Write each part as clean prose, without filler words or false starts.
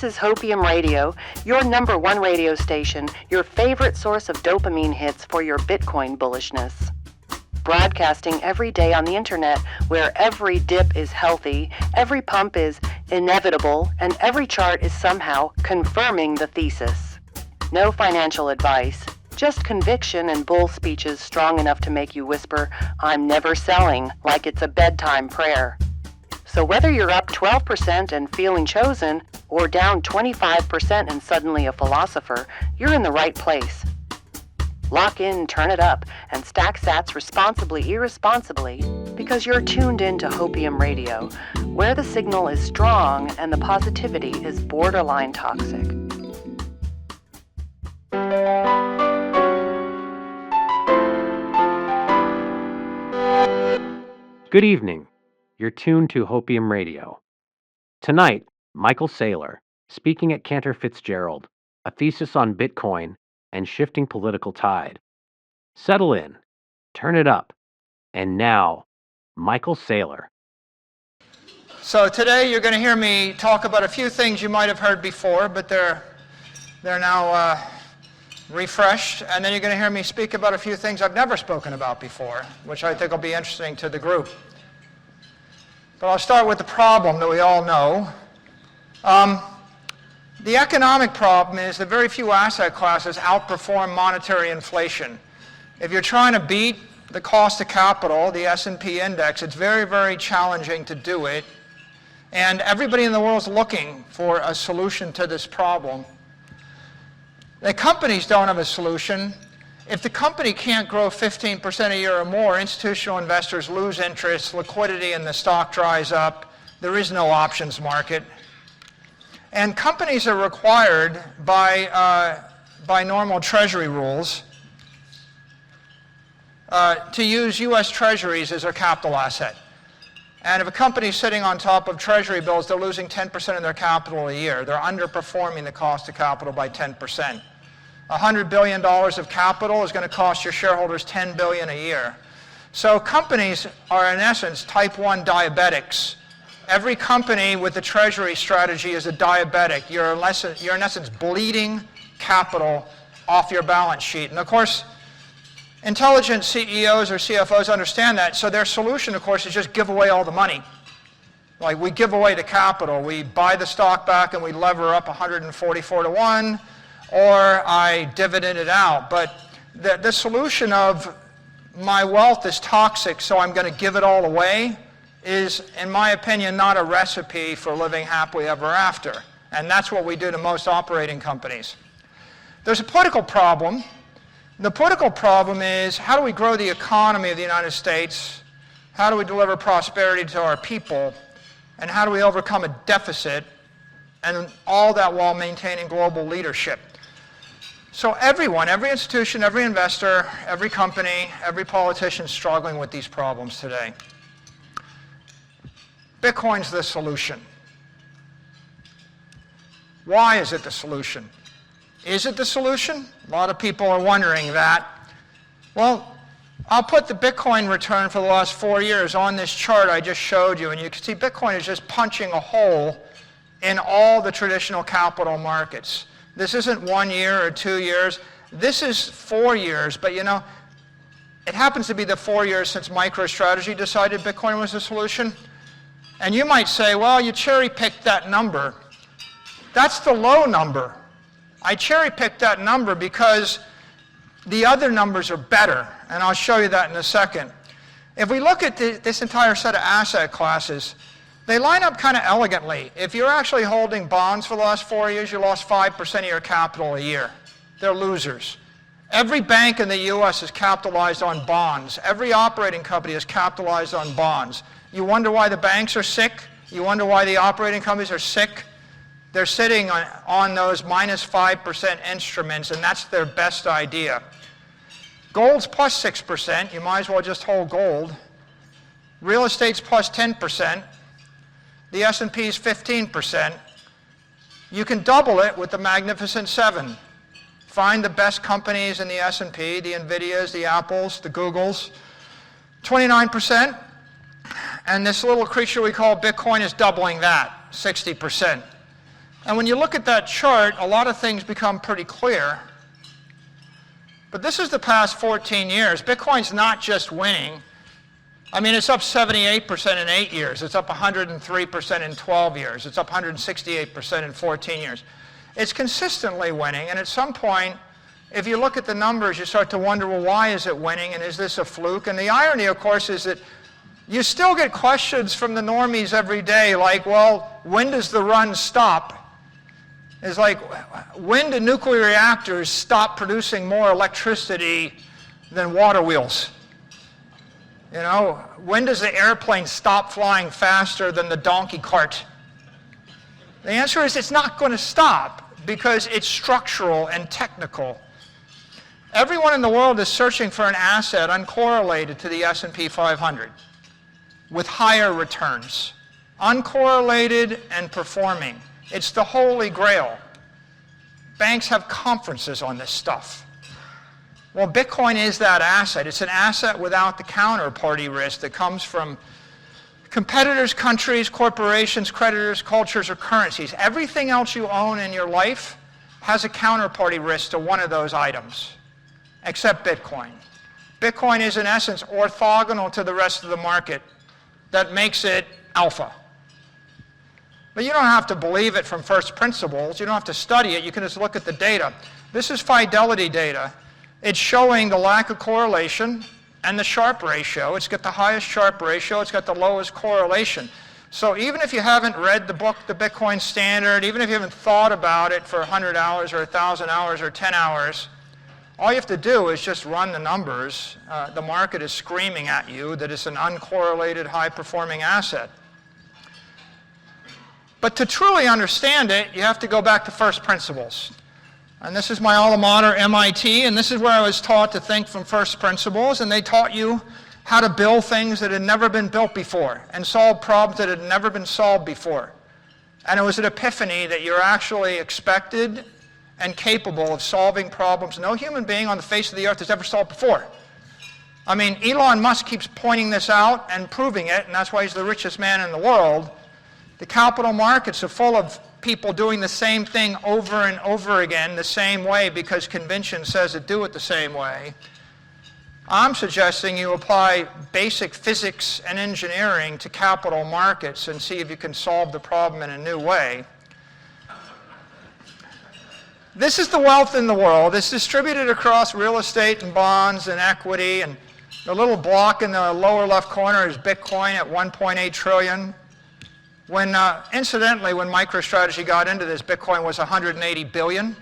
This is Hopium Radio, your #1 radio station, your favorite source of dopamine hits for your Bitcoin bullishness. Broadcasting every day on the internet, where every dip is healthy, every pump is inevitable, and every chart is somehow confirming the thesis. No financial advice, just conviction and bull speeches strong enough to make you whisper, "I'm never selling," like it's a bedtime prayer. So whether you're up 12% and feeling chosen, or down 25% and suddenly a philosopher, you're in the right place. Lock in, turn it up, and stack sats responsibly, irresponsibly, because you're tuned in to Hopium Radio, where the signal is strong and the positivity is borderline toxic. Good evening. You're tuned to Hopium Radio. Tonight, Michael SAYLOR, speaking at Cantor Fitzgerald, a thesis on Bitcoin and shifting political tide. Settle in, turn it up, and now, Michael SAYLOR. So today you're going to hear me talk about a few things you might have heard before, but they're now refreshed, and then you're going to hear me speak about a few things I've never spoken about before, which I think will be interesting to the group. But I'll start with the problem that we all know. The economic problem is that very few asset classes outperform monetary inflation. If you're trying to beat the cost of capital, the S&P index, it's very, very challenging to do it. And everybody in the world is looking for a solution to this problem. The companies don't have a solution. If the company can't grow 15% a year or more, institutional investors lose interest, liquidity in the stock dries up, there is no options market. And companies are required by normal Treasury rules to use U.S. Treasuries as their capital asset. And if a company is sitting on top of Treasury bills, they're losing 10% of their capital a year. They're underperforming the cost of capital by 10%. $100 billion of capital is going to cost your shareholders $10 billion a year. So companies are, in essence, type 1 diabetics. Every company with the Treasury strategy is a diabetic. You're in essence bleeding capital off your balance sheet. And of course, intelligent CEOs or CFOs understand that, so their solution, of course, is just give away all the money. Like, we give away the capital. We buy the stock back and we lever up 144 to 1, or I dividend it out. But the solution of my wealth is toxic, so I'm going to give it all away is, in my opinion, not a recipe for living happily ever after. And that's what we do to most operating companies. There's a political problem. The political problem is, how do we grow the economy of the United States? How do we deliver prosperity to our people? And how do we overcome a deficit? And all that while maintaining global leadership. So everyone, every institution, every investor, every company, every politician is struggling with these problems today. Bitcoin's the solution. Why is it the solution? Is it the solution? A lot of people are wondering that. Well, I'll put the Bitcoin return for the last 4 years on this chart I just showed you, and you can see Bitcoin is just punching a hole in all the traditional capital markets. This isn't 1 year or 2 years. This is 4 years, but you know, it happens to be the 4 years since MicroStrategy decided Bitcoin was the solution. And you might say, well, you cherry-picked that number. That's the low number. I cherry-picked that number because the other numbers are better, and I'll show you that in a second. If we look at this entire set of asset classes, they line up kind of elegantly. If you're actually holding bonds for the last 4 years, you lost 5% of your capital a year. They're losers. Every bank in the U.S. is capitalized on bonds. Every operating company is capitalized on bonds. You wonder why the banks are sick? You wonder why the operating companies are sick? They're sitting on those minus 5% instruments, and that's their best idea. Gold's plus 6%. You might as well just hold gold. Real estate's plus 10%. The S&P is 15%. You can double it with the Magnificent Seven. Find the best companies in the S&P, the NVIDIAs, the Apples, the Googles. 29%. And this little creature we call Bitcoin is doubling that, 60%. And when you look at that chart, a lot of things become pretty clear. But this is the past 14 years. Bitcoin's not just winning. I mean, it's up 78% in 8 years. It's up 103% in 12 years. It's up 168% in 14 years. It's consistently winning, and at some point, if you look at the numbers, you start to wonder, well, why is it winning, and is this a fluke? And the irony, of course, is that you still get questions from the normies every day, like, well, when does the run stop? It's like, when do nuclear reactors stop producing more electricity than water wheels? You know, when does the airplane stop flying faster than the donkey cart? The answer is it's not going to stop because it's structural and technical. Everyone in the world is searching for an asset uncorrelated to the S&P 500 with higher returns, uncorrelated and performing. It's the holy grail. Banks have conferences on this stuff. Well, Bitcoin is that asset. It's an asset without the counterparty risk that comes from competitors, countries, corporations, creditors, cultures, or currencies. Everything else you own in your life has a counterparty risk to one of those items, except Bitcoin. Bitcoin is, in essence, orthogonal to the rest of the market. That makes it alpha. But you don't have to believe it from first principles. You don't have to study it. You can just look at the data. This is fidelity data. It's showing the lack of correlation and the Sharpe ratio. It's got the highest Sharpe ratio. It's got the lowest correlation. So even if you haven't read the book, The Bitcoin Standard, even if you haven't thought about it for 100 hours or 1,000 hours or 10 hours, all you have to do is just run the numbers. The market is screaming at you that it's an uncorrelated, high-performing asset. But to truly understand it, you have to go back to first principles. And this is my alma mater, MIT, and this is where I was taught to think from first principles, and they taught you how to build things that had never been built before and solve problems that had never been solved before. And it was an epiphany that you're actually expected and capable of solving problems no human being on the face of the earth has ever solved before. I mean, Elon Musk keeps pointing this out and proving it, and that's why he's the richest man in the world. The capital markets are full of people doing the same thing over and over again the same way because convention says to do it the same way. I'm suggesting you apply basic physics and engineering to capital markets and see if you can solve the problem in a new way. This is the wealth in the world. It's distributed across real estate and bonds and equity, and the little block in the lower left corner is Bitcoin at 1.8 trillion. When, incidentally, when MicroStrategy got into this, Bitcoin was 180 billion.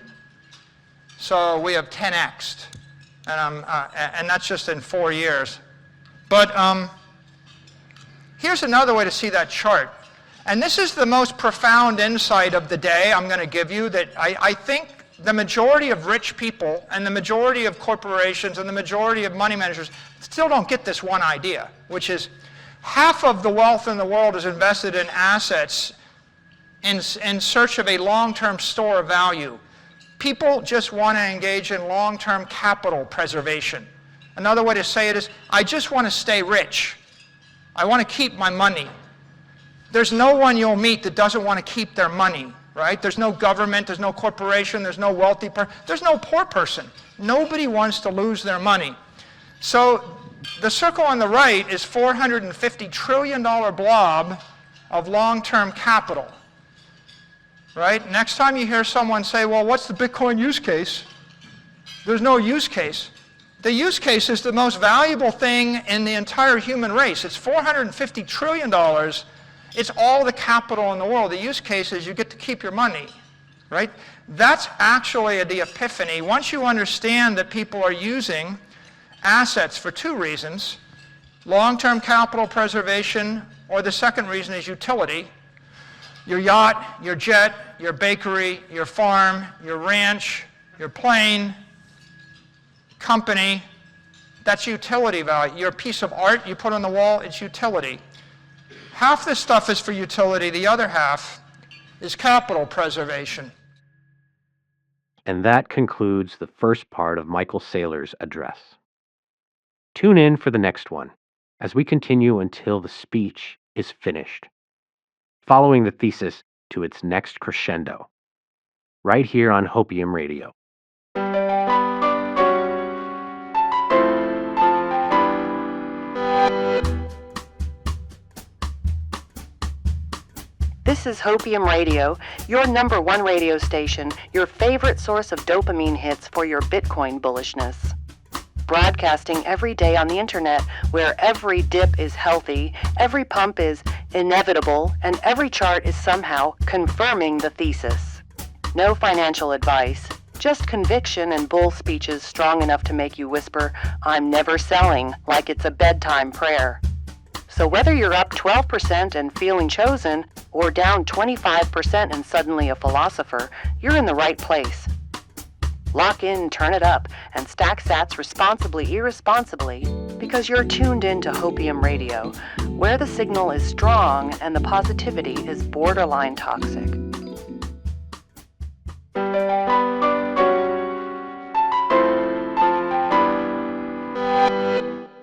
So we have 10x'd, and that's just in 4 years. But here's another way to see that chart. And this is the most profound insight of the day I'm going to give you, that I think the majority of rich people and the majority of corporations and the majority of money managers still don't get this one idea, which is half of the wealth in the world is invested in assets in search of a long-term store of value. People just want to engage in long-term capital preservation. Another way to say it is, I just want to stay rich. I want to keep my money. There's no one you'll meet that doesn't want to keep their money, right? There's no government, there's no corporation, there's no wealthy person, there's no poor person. Nobody wants to lose their money. So the circle on the right is $450 trillion blob of long-term capital, right? Next time you hear someone say, well, what's the Bitcoin use case? There's no use case. The use case is the most valuable thing in the entire human race. It's $450 trillion. It's all the capital in the world. The use case is you get to keep your money, right? That's actually the epiphany. Once you understand that people are using assets for two reasons, long-term capital preservation, or the second reason is utility. Your yacht, your jet, your bakery, your farm, your ranch, your plane, company, that's utility value. Your piece of art you put on the wall, it's utility. Half this stuff is for utility, the other half is capital preservation. And that concludes the first part of Michael Saylor's address. Tune in for the next one as we continue until the speech is finished, following the thesis to its next crescendo. right here on Hopium Radio. This is Hopium Radio, your number one radio station, your favorite source of dopamine hits for your Bitcoin bullishness. Broadcasting every day on the internet where every dip is healthy, every pump is inevitable, and every chart is somehow confirming the thesis. No financial advice, just conviction and bull speeches strong enough to make you whisper, "I'm never selling," like it's a bedtime prayer. So whether you're up 12% and feeling chosen, or down 25% and suddenly a philosopher, you're in the right place. Lock in, turn it up, and stack sats responsibly, irresponsibly, because you're tuned in to Hopium Radio, where the signal is strong and the positivity is borderline toxic.